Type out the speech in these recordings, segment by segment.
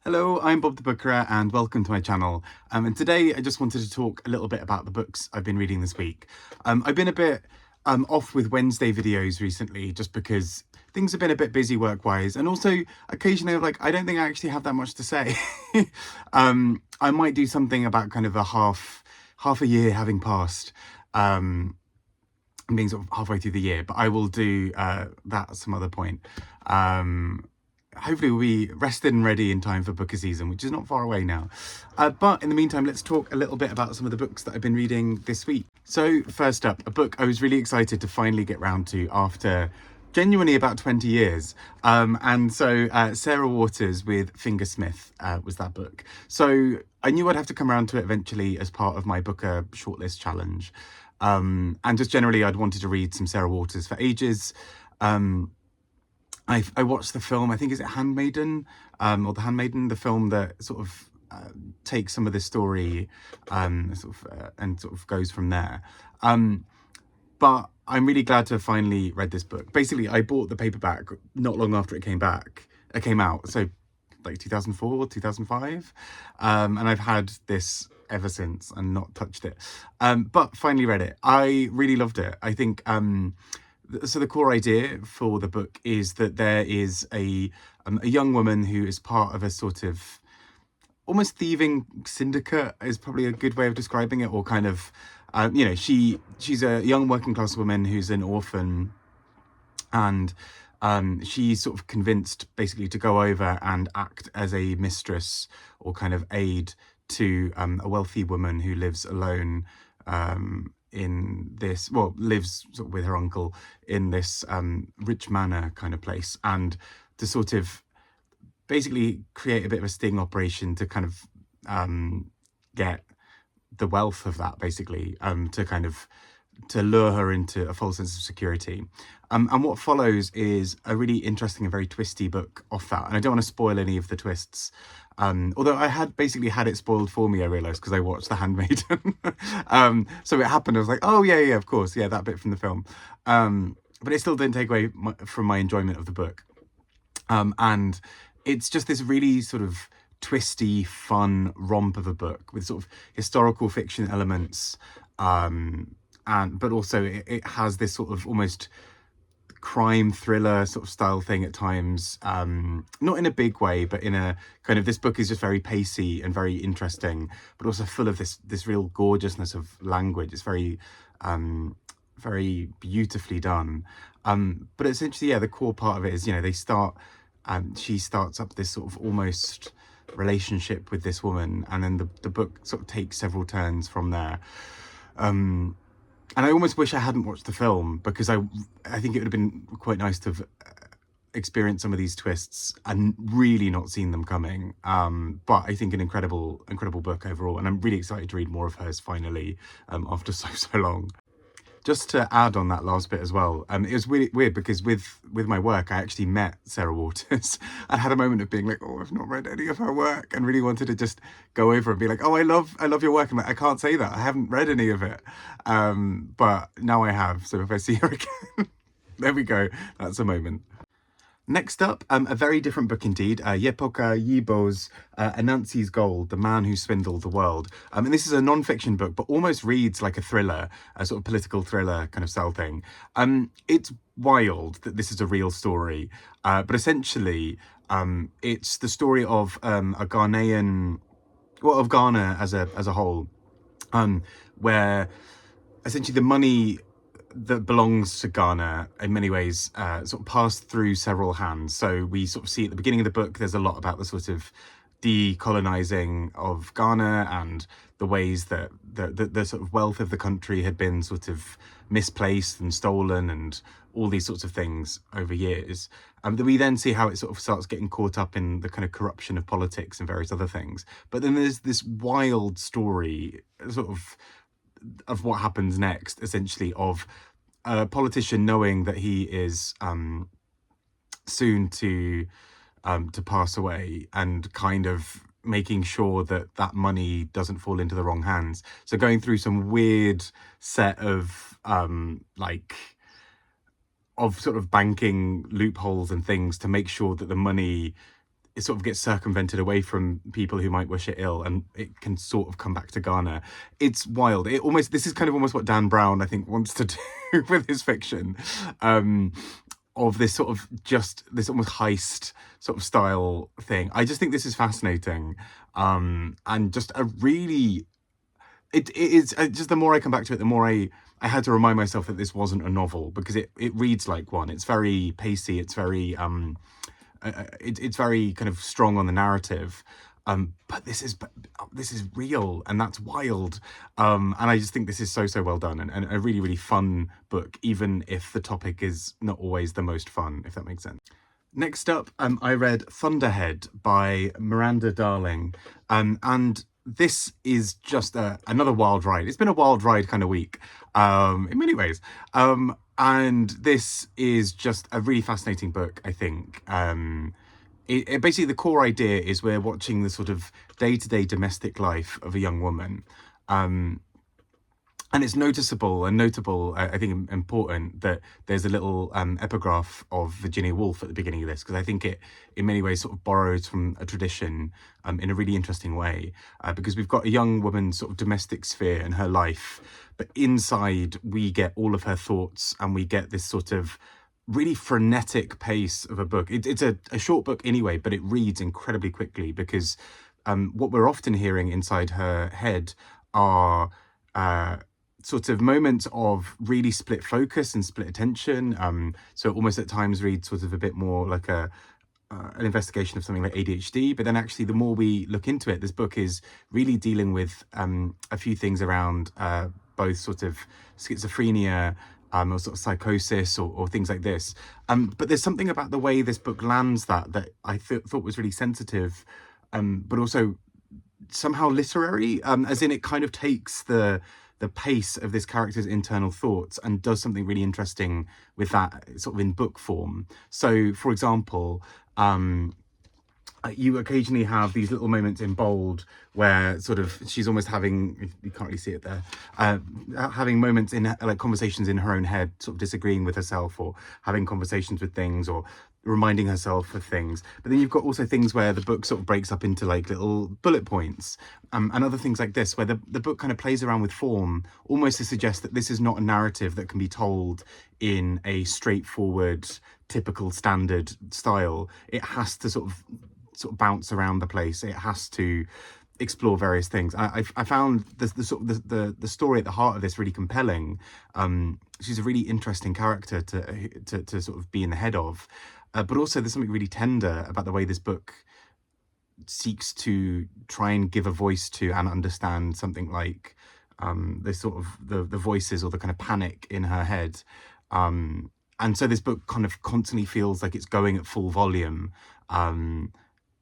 Hello, I'm Bob the Bookerer and welcome to my channel. And today I just wanted to talk a little bit about the books I've been reading this week. I've been a bit off with Wednesday videos recently just because things have been a bit busy work-wise, and also occasionally I don't think I actually have that much to say. I might do something about kind of a half a year having passed. Being sort of halfway through the year, but I will do that at some other point. Hopefully we'll be rested and ready in time for booker season, which is not far away now. But in the meantime, let's talk a little bit about some of the books that I've been reading this week. So first up, a book I was really excited to finally get round to after genuinely about 20 years. Sarah Waters with Fingersmith was that book. So I knew I'd have to come around to it eventually as part of my Booker shortlist challenge. And just generally, I'd wanted to read some Sarah Waters for ages. I watched the film, I think, is it Handmaiden, or The Handmaiden, the film that sort of takes some of this story and sort of goes from there. But I'm really glad to have finally read this book. Basically, I bought the paperback not long after it came out, so like 2004, 2005, and I've had this ever since and not touched it. But finally read it. I really loved it. I think so the core idea for the book is that there is a young woman who is part of a sort of almost thieving syndicate is probably a good way of describing it, or kind of, she's a young working class woman who's an orphan, and she's sort of convinced basically to go over and act as a mistress or kind of aide to a wealthy woman who lives alone lives sort of with her uncle in this rich manor kind of place, and to sort of basically create a bit of a sting operation to kind of get the wealth of that, basically, to lure her into a false sense of security. And what follows is a really interesting and very twisty book off that. And I don't want to spoil any of the twists. Although I had basically had it spoiled for me, I realised, because I watched The Handmaiden. So it happened, I was like, oh yeah, of course, yeah, that bit from the film. But it still didn't take away from my enjoyment of the book. And it's just this really sort of twisty, fun romp of a book with sort of historical fiction elements, but also it has this sort of almost crime thriller sort of style thing at times, not in a big way, but in a kind of, this book is just very pacey and very interesting, but also full of this real gorgeousness of language. It's very very beautifully done. But essentially, yeah, the core part of it is, she starts up this sort of almost relationship with this woman, and then the book sort of takes several turns from there. And I almost wish I hadn't watched the film, because I think it would have been quite nice to have experienced some of these twists and really not seen them coming. But I think an incredible book overall, and I'm really excited to read more of hers finally, after so long. Just to add on that last bit as well, it was really weird because with my work, I actually met Sarah Waters and had a moment of being like, oh, I've not read any of her work, and really wanted to just go over and be like, oh, I love your work. I'm like, I can't say that, I haven't read any of it. But now I have, so if I see her again, there we go, that's a moment. Next up, a very different book indeed, Yepoka Yeebo's Anansi's Gold, The Man Who Swindled the World. And this is a non-fiction book, but almost reads like a thriller, a sort of political thriller kind of style thing. It's wild that this is a real story, but essentially it's the story of a Ghanaian, well, of Ghana as a whole, where essentially the money that belongs to Ghana in many ways sort of passed through several hands. So we sort of see at the beginning of the book, there's a lot about the sort of decolonizing of Ghana and the ways that the sort of wealth of the country had been sort of misplaced and stolen and all these sorts of things over years. Then we then see how it sort of starts getting caught up in the kind of corruption of politics and various other things. But then there's this wild story sort of what happens next, essentially, of a politician knowing that he is soon to pass away, and kind of making sure that that money doesn't fall into the wrong hands. So going through some weird set of sort of banking loopholes and things to make sure that the money it sort of gets circumvented away from people who might wish it ill, and it can sort of come back to Ghana. It's wild. This is kind of almost what Dan Brown, I think, wants to do with his fiction, of this sort of just this almost heist sort of style thing. I just think this is fascinating, and just a really, it is just, the more I come back to it, the more I had to remind myself that this wasn't a novel, because it reads like one. It's very pacey. It's very it's very kind of strong on the narrative, but this is real, and that's wild, and I just think this is so well done, and a really fun book, even if the topic is not always the most fun, if that makes sense. Next up, I read Thunderhead by Miranda Darling, and this is just another wild ride. It's been a wild ride kind of week, in many ways. And this is just a really fascinating book, I think. Basically, the core idea is we're watching the sort of day-to-day domestic life of a young woman. And it's noticeable and notable, I think important, that there's a little epigraph of Virginia Woolf at the beginning of this, because I think it, in many ways, sort of borrows from a tradition in a really interesting way, because we've got a young woman's sort of domestic sphere and her life, but inside we get all of her thoughts, and we get this sort of really frenetic pace of a book. It's a short book anyway, but it reads incredibly quickly, because what we're often hearing inside her head are sort of moments of really split focus and split attention. So almost at times reads sort of a bit more like an investigation of something like ADHD. But then actually, the more we look into it, this book is really dealing with a few things around both sort of schizophrenia, or sort of psychosis, or things like this. But there's something about the way this book lands that I thought was really sensitive, but also somehow literary, as in it kind of takes the pace of this character's internal thoughts and does something really interesting with that sort of in book form. So, for example, you occasionally have these little moments in bold where sort of she's almost having, you can't really see it there, having moments in like conversations in her own head, sort of disagreeing with herself, or having conversations with things, or reminding herself of things. But then you've got also things where the book sort of breaks up into like little bullet points, and other things like this, where the book kind of plays around with form, almost to suggest that this is not a narrative that can be told in a straightforward, typical, standard style. It has to sort of bounce around the place. It has to explore various things. I found the story at the heart of this really compelling. She's a really interesting character to sort of be in the head of, but also there's something really tender about the way this book seeks to try and give a voice to and understand something like this sort of the voices, or the kind of panic in her head. And so this book kind of constantly feels like it's going at full volume,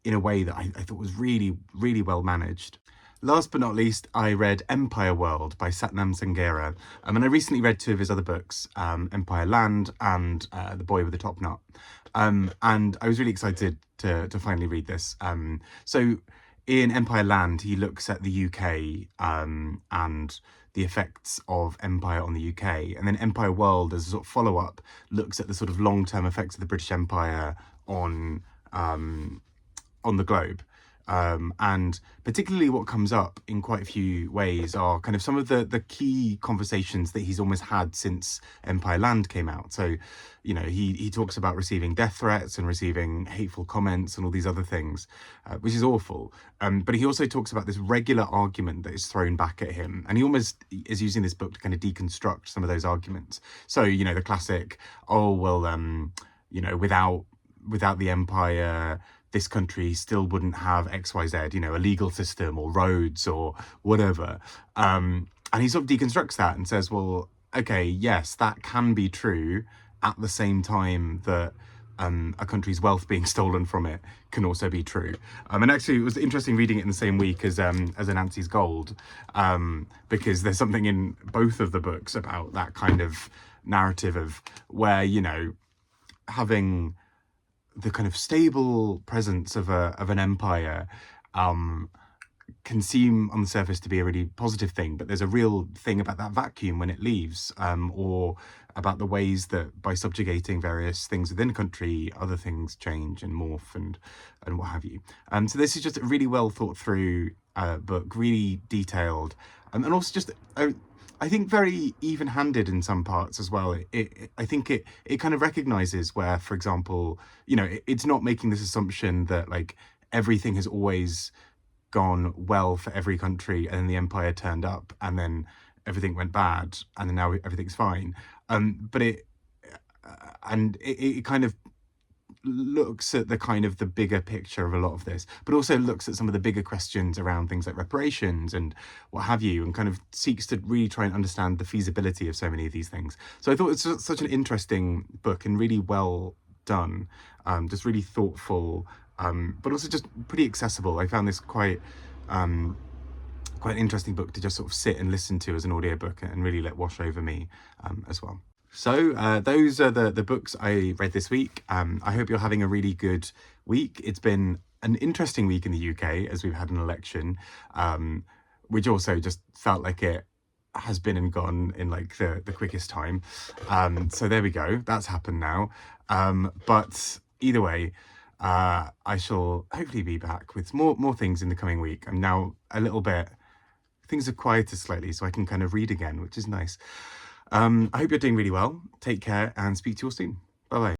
in a way that I thought was really well managed. Last but not least, I read Empireworld by Sathnam Sanghera, and I recently read two of his other books, Empire Land and The Boy with the Top Knot, and I was really excited to finally read this. So in Empire Land, he looks at the UK and the effects of empire on the UK, and then Empire World, as a sort of follow-up, looks at the sort of long-term effects of the British Empire on the globe. And particularly what comes up in quite a few ways are kind of some of the key conversations that he's almost had since Empire Land came out. So, you know, he talks about receiving death threats and receiving hateful comments and all these other things, which is awful. But he also talks about this regular argument that is thrown back at him. And he almost is using this book to kind of deconstruct some of those arguments. So, you know, the classic, oh, well, you know, without the empire, this country still wouldn't have XYZ, you know, a legal system or roads or whatever. And he sort of deconstructs that and says, well, okay, yes, that can be true at the same time that a country's wealth being stolen from it can also be true. And actually, it was interesting reading it in the same week as Anansi's Gold, because there's something in both of the books about that kind of narrative of where, you know, having the kind of stable presence of an empire can seem on the surface to be a really positive thing, but there's a real thing about that vacuum when it leaves, or about the ways that by subjugating various things within a country, other things change and morph and what have you. So this is just a really well thought through book, really detailed, and also just I think very even-handed in some parts as well. I think it kind of recognizes where, for example, it's not making this assumption that like everything has always gone well for every country and then the empire turned up and then everything went bad and then now everything's fine. But it kind of looks at the bigger picture of a lot of this, but also looks at some of the bigger questions around things like reparations and what have you, and kind of seeks to really try and understand the feasibility of so many of these things. So I thought it's such an interesting book and really well done, just really thoughtful, but also just pretty accessible. I found this quite an interesting book to just sort of sit and listen to as an audiobook and really let wash over me as well. So those are the books I read this week. I hope you're having a really good week. It's been an interesting week in the UK as we've had an election, which also just felt like it has been and gone in like the quickest time. So there we go. That's happened now. But either way, I shall hopefully be back with more things in the coming week. I'm now a little bit, things are quieter slightly, so I can kind of read again, which is nice. I hope you're doing really well. Take care and speak to you all soon. Bye bye.